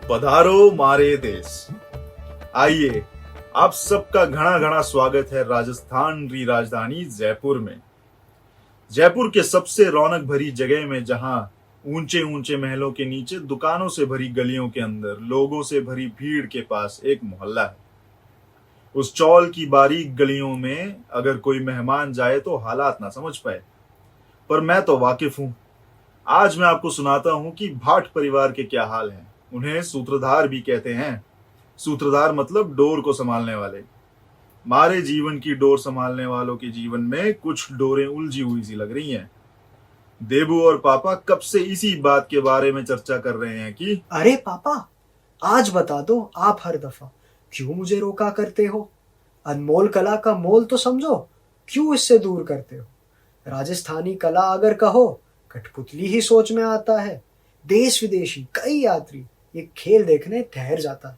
पधारो मारे देश। आइए, आप सबका घना घना स्वागत है राजस्थान की राजधानी जयपुर में। जयपुर के सबसे रौनक भरी जगह में, जहां ऊंचे ऊंचे महलों के नीचे दुकानों से भरी गलियों के अंदर लोगों से भरी भीड़ के पास एक मोहल्ला है। उस चौल की बारीक गलियों में अगर कोई मेहमान जाए तो हालात ना समझ पाए, पर मैं तो वाकिफ हूं। आज मैं आपको सुनाता हूं कि भाट परिवार के क्या हाल हैं। उन्हें सूत्रधार भी कहते हैं। सूत्रधार मतलब डोर को संभालने वाले। हमारे जीवन की डोर संभालने वालों के जीवन में कुछ डोरें उलझी हुई सी लग रही हैं। देबू और पापा कब से इसी बात के बारे में चर्चा कर रहे हैं कि अरे पापा, आज बता दो, आप हर दफा क्यों मुझे रोका करते हो? अनमोल कला का मोल तो समझो, क्यों इससे दूर करते हो? राजस्थानी कला अगर कहो, कठपुतली ही सोच में आता है। देश विदेशी कई यात्री ये खेल देखने ठहर जाता है।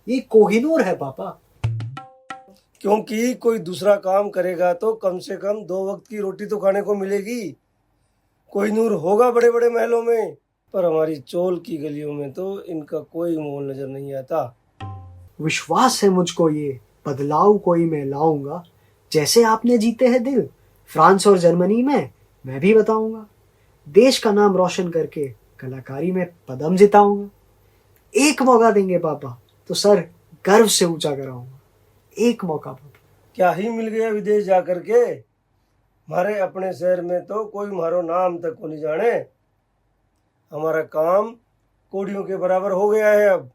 ये कोहिनूर है पापा। क्योंकि कोई दूसरा काम करेगा तो कम से कम 2 वक्त की रोटी तो खाने को मिलेगी। कोई नूर होगा बड़े बड़े महलों में, पर हमारी चोल की गलियों में तो इनका कोई मोल नजर नहीं आता। विश्वास है मुझको, ये बदलाव कोई मैं लाऊंगा। जैसे आपने जीते हैं दिल फ्रांस और जर्मनी में, मैं भी बताऊंगा। देश का नाम रोशन करके कलाकारी में पदम जिताऊंगा। एक मौका देंगे पापा तो सर गर्व से ऊंचा कराऊंगा। एक मौका पापा। क्या ही मिल गया विदेश जा करके? हमारे अपने शहर में तो कोई हमारो नाम तक को नहीं जाने। हमारा काम कोड़ियों के बराबर हो गया है अब।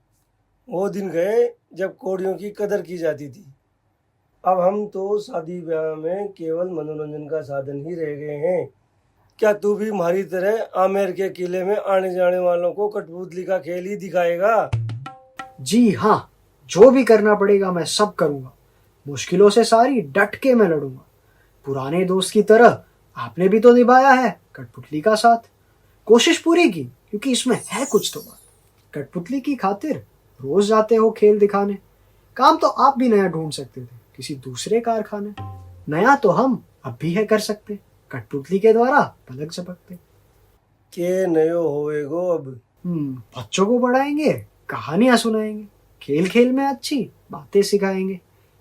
वो दिन गए जब कोड़ियों की कदर की जाती थी। अब हम तो शादी ब्याह में केवल मनोरंजन का साधन ही रह गए हैं। क्या तू भी हमारी तरह आमेर के किले में आने जाने वालों को कठपुतली का खेल ही दिखाएगा? जी हाँ, जो भी करना पड़ेगा मैं सब करूंगा। मुश्किलों से सारी डट के मैं लड़ूंगा। पुराने दोस्त की तरह आपने भी तो निभाया है कठपुतली का साथ। कोशिश पूरी की, क्योंकि इसमें है कुछ तो बात। कठपुतली की खातिर रोज जाते हो खेल दिखाने। काम तो आप भी नया ढूंढ सकते थे किसी दूसरे कारखाने। नया तो हम अब भी है कर सकते, कठपुतली के द्वारा पलक झपकते। के नयो होएगो अब। बच्चों को पढ़ाएंगे, कहानियां सुनाएंगे, खेल खेल में अच्छी बातें सिखाएंगे।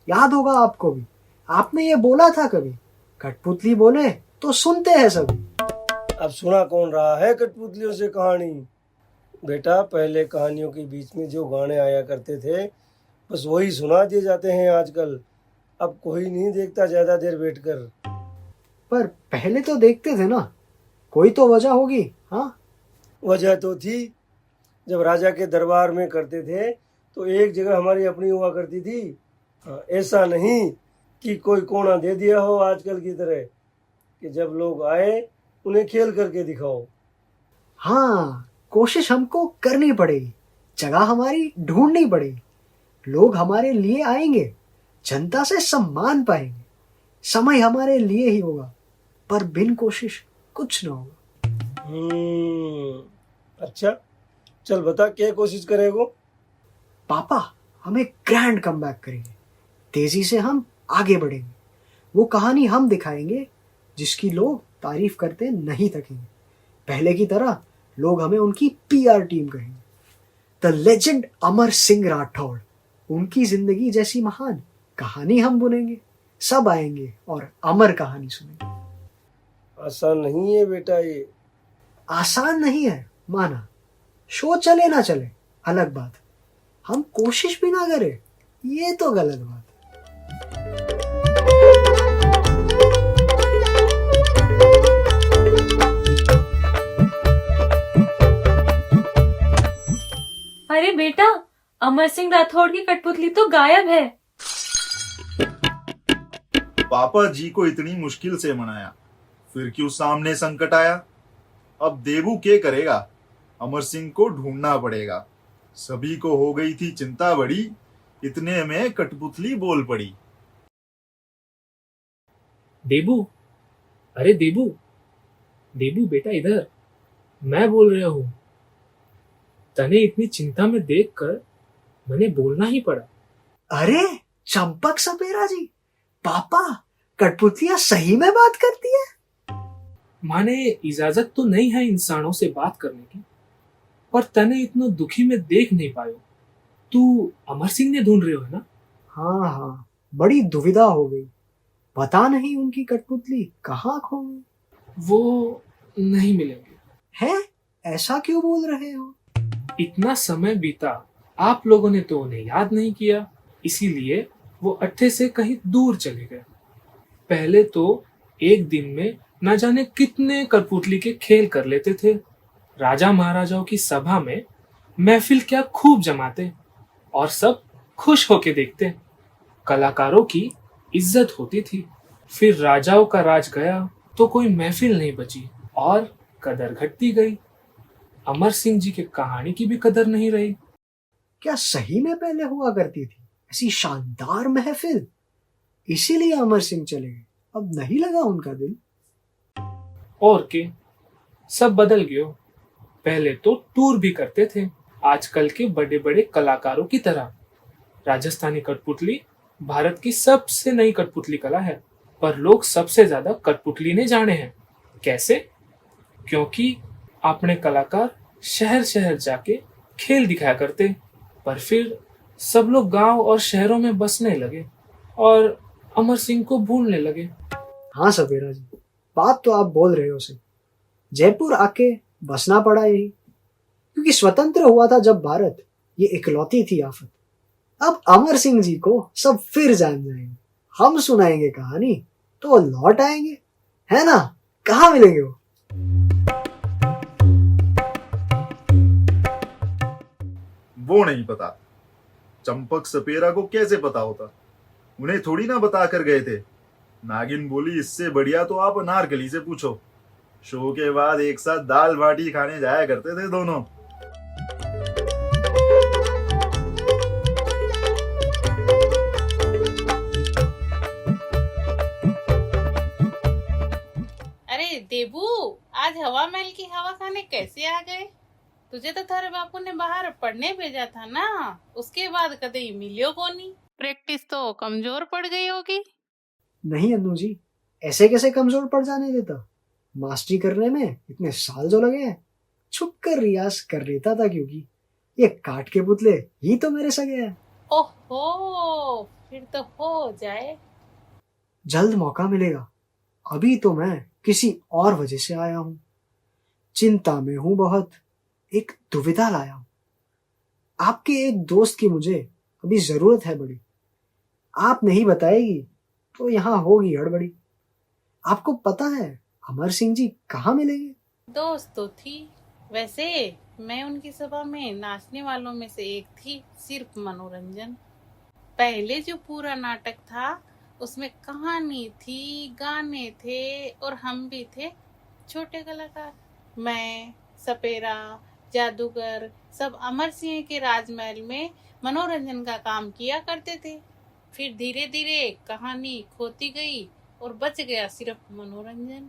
याद होगा आपको भी, आपने ये बोला था कभी, कठपुतली बोले तो सुनते हैं सभी। अब सुना कौन रहा है कठपुतलियों से कहानी? बेटा, पहले कहानियों के बीच में जो गाने आया करते थे बस वही सुना दिए जाते हैं आजकल। अब कोई नहीं देखता ज्यादा देर बैठकर। पर पहले तो देखते थे ना, कोई तो वजह होगी। हाँ, वजह तो थी। जब राजा के दरबार में करते थे तो एक जगह हमारी अपनी हुआ करती थी। ऐसा नहीं कि कोई कोना दे दिया हो आजकल की तरह कि जब लोग आए उन्हें खेल करके दिखाओ। हाँ, कोशिश हमको करनी पड़ेगी, जगह हमारी ढूंढनी पड़ेगी। लोग हमारे लिए आएंगे, जनता से सम्मान पाएंगे। समय हमारे लिए ही होगा, पर बिन कोशिश कुछ न होगा। अच्छा, चल बता, क्या कोशिश करेगो? पापा, हमें ग्रैंड कमबैक करेंगे। तेजी से हम आगे बढ़ेंगे। वो कहानी हम दिखाएंगे जिसकी लोग तारीफ करते नहीं थकेंगे। पहले की तरह लोग हमें उनकी पीआर टीम कहेंगे। द लेजेंड अमर सिंह राठौड़, उनकी जिंदगी जैसी महान कहानी हम बुनेंगे। सब आएंगे और अमर कहानी सुनेंगे। आसान नहीं है बेटा ये। आसान नहीं है, माना। शो चले ना चले अलग बात, हम कोशिश भी ना करें ये तो गलत बात। अरे बेटा, अमर सिंह राठौड़ की कठपुतली तो गायब है। पापा जी को इतनी मुश्किल से मनाया, फिर क्यों सामने संकट आया? अब देबू क्या करेगा? अमर सिंह को ढूंढना पड़ेगा। सभी को हो गई थी चिंता बड़ी, इतने में कठपुतली बोल पड़ी। देबू, अरे देबू, देबू बेटा इधर, मैं बोल रहा हूँ। तने इतनी चिंता में देखकर मैंने बोलना ही पड़ा। अरे चंपक सपेरा जी, पापा, कठपुतलियां सही में बात करती है? माने इजाजत तो नहीं है इंसानों से बात करने की, पर तने इतना दुखी में देख नहीं पायो। तू अमर सिंह ने ढूंढ रहे हो है ना? हाँ हाँ, बड़ी दुविधा हो गई। पता नहीं उनकी कठपुतली कहाँ खो गई। वो नहीं मिलेंगे। है? ऐसा क्यों बोल रहे हो? इतना समय बीता, आप लोगों ने तो उन्हें याद नहीं किया, इसीलिए वो अट्ठे से कहीं दूर चले गए। पहले तो एक दिन में न जाने कितने कठपुतली के खेल कर लेते थे। राजा महाराजाओं की सभा में महफिल क्या खूब जमाते और सब खुश होके देखते। कलाकारों की इज्जत होती थी। फिर राजाओं का राज गया तो कोई महफिल नहीं बची और कदर घटती गई। अमर सिंह जी की कहानी की भी कदर नहीं रही। क्या सही में पहले हुआ करती थी ऐसी शानदार महफिल? इसीलिए अमर सिंह चले गए, अब नहीं लगा उनका दिल। और के सब बदल गयो। पहले तो टूर भी करते थे आजकल के बड़े बड़े कलाकारों की तरह। राजस्थानी कठपुतली भारत की सबसे नई कठपुतली कला है, पर लोग सबसे ज्यादा कठपुतली ने जाने हैं। कैसे? क्योंकि अपने कलाकार शहर शहर जाके खेल दिखाया करते, पर फिर सब लोग गांव और शहरों में बसने लगे और अमर सिंह को भूलने लगे। हाँ सपेरा जी, बात तो आप बोल रहे हो सही। जयपुर आके बसना पड़ा यही, क्योंकि स्वतंत्र हुआ था जब भारत, ये इकलौती थी आफत। अब अमर सिंह जी को सब फिर जान जाएंगे। हम सुनाएंगे कहानी तो वो लौट आएंगे, है ना? कहाँ मिलेंगे वो? वो नहीं पता। चंपक सपेरा को कैसे पता होता? उन्हें थोड़ी ना बता कर गए थे। नागिन बोली, इससे बढ़िया तो आप अनारकली से पूछो। शो के बाद एक साथ दाल बाटी खाने जाया करते थे दोनों। अरे देबू, आज हवा महल की हवा खाने कैसे आ गए? तुझे तो थारे बापू ने बाहर पढ़ने भेजा था ना, उसके बाद कभी मिलियो को नहीं। प्रैक्टिस तो कमजोर पड़ गई होगी। नहीं अन्नू जी, ऐसे कैसे कमजोर पड़ जाने देता? मास्टरी करने में इतने साल जो लगे हैं, छुप कर रियाज कर लेता था, क्योंकि ये काट के पुतले ही तो मेरे सगे हैं। ओहो, फिर तो हो जाए। जल्द मौका मिलेगा। अभी तो मैं किसी और वजह से आया हूँ। चिंता में हूँ बहुत, एक दुविधा लाया हूँ। आपके एक दोस्त की मुझे अभी जरूरत है बड़ी। आप नहीं बताएगी तो यहाँ होगी हड़बड़ी। आपको पता है अमर सिंह जी कहाँ मिलेंगे? दोस्त तो थी, वैसे मैं उनकी सभा में नाचने वालों में से एक थी, सिर्फ मनोरंजन। पहले जो पूरा नाटक था उसमें कहानी थी, गाने थे और हम भी थे छोटे कलाकार। मैं, सपेरा, जादूगर सब अमर सिंह के राजमहल में मनोरंजन का काम किया करते थे। फिर धीरे धीरे कहानी खोती गई और बच गया सिर्फ मनोरंजन।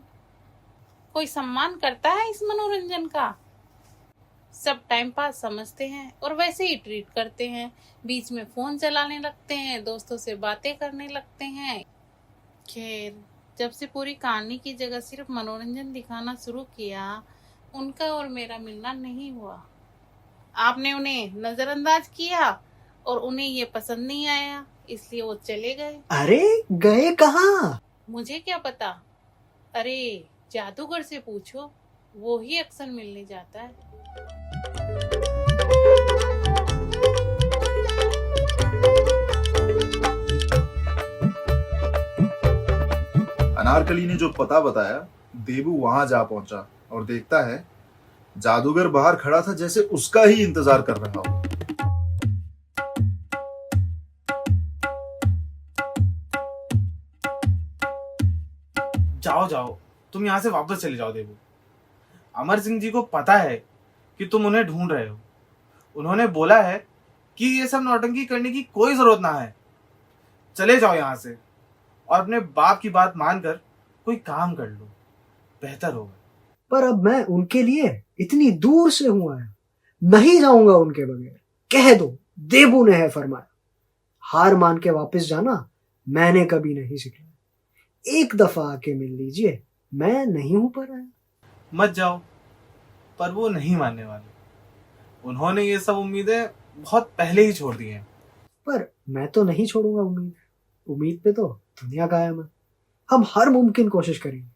कोई सम्मान करता है इस मनोरंजन का? सब टाइम पास समझते हैं और वैसे ही ट्रीट करते हैं। बीच में फोन चलाने लगते हैं, दोस्तों से बातें करने लगते हैं। खैर, जब से पूरी कहानी की जगह सिर्फ मनोरंजन दिखाना शुरू किया, उनका और मेरा मिलना नहीं हुआ। आपने उन्हें नजरअंदाज किया और उन्हें ये पसंद नहीं आया, इसलिए वो चले गए। अरे गए कहाँ? मुझे क्या पता? अरे जादूगर से पूछो, वो ही अक्सर मिलने जाता है। अनारकली ने जो पता बताया, देबू वहां जा पहुंचा और देखता है जादूगर बाहर खड़ा था, जैसे उसका ही इंतजार कर रहा हो। जाओ जाओ, तुम यहाँ से वापस चले जाओ देबू। अमर सिंह जी को पता है कि तुम उन्हें ढूंढ रहे हो। उन्होंने बोला है कि ये सब नौटंकी करने की कोई जरूरत ना है। चले जाओ यहाँ से और अपने बाप की बात मानकर कोई काम कर लो, बेहतर होगा। पर अब मैं उनके लिए इतनी दूर से हूं आया, नहीं जाऊंगा उनके बगैर। कह दो देबू ने है फरमाया। हार मान के वापस जाना मैंने कभी नहीं सिखाया। एक दफा आके मिल लीजिए, मैं नहीं हूं पर आया। मत जाओ, पर वो नहीं मानने वाले। उन्होंने ये सब उम्मीदें बहुत पहले ही छोड़ दी हैं। पर मैं तो नहीं छोड़ूंगा उम्मीद। उम्मीद पे तो दुनिया कायम है। हम हर मुमकिन कोशिश करेंगे।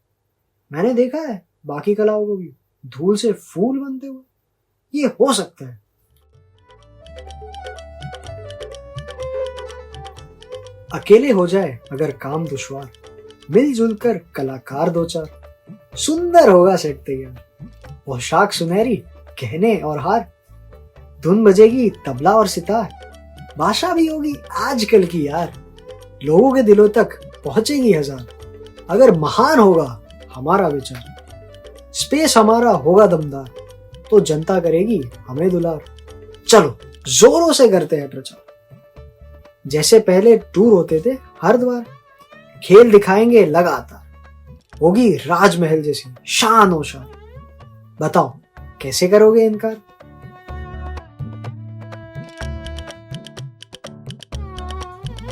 मैंने देखा है बाकी कलाओं को भी धूल से फूल बनते हुए। ये हो सकता है। अकेले हो जाए अगर काम दुश्वार, मिलजुल कर कलाकार दो चार, सुंदर होगा सेट तैयार। पोशाक सुनहरी, गहने और हार, धुन बजेगी तबला और सितार, भाषा भी होगी आजकल की यार, लोगों के दिलों तक पहुंचेगी हजार। अगर महान होगा हमारा विचार, स्पेस हमारा होगा दमदार, तो जनता करेगी हमें दुलार। चलो जोरों से करते हैं प्रचार, जैसे पहले टूर होते थे हरिद्वार। खेल दिखाएंगे लगातार, होगी राजमहल जैसी शान और शान। बताओ कैसे करोगे इनकार।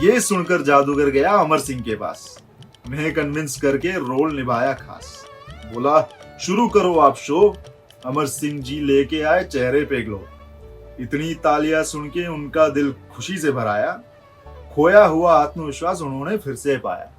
ये सुनकर जादूगर गया अमर सिंह के पास। उन्हें कन्विंस करके रोल निभाया खास। बोला शुरू करो आप शो। अमर सिंह जी लेके आए चेहरे पे ग्लो। इतनी तालियां सुन के उनका दिल खुशी से भराया। खोया हुआ आत्मविश्वास उन्होंने फिर से पाया।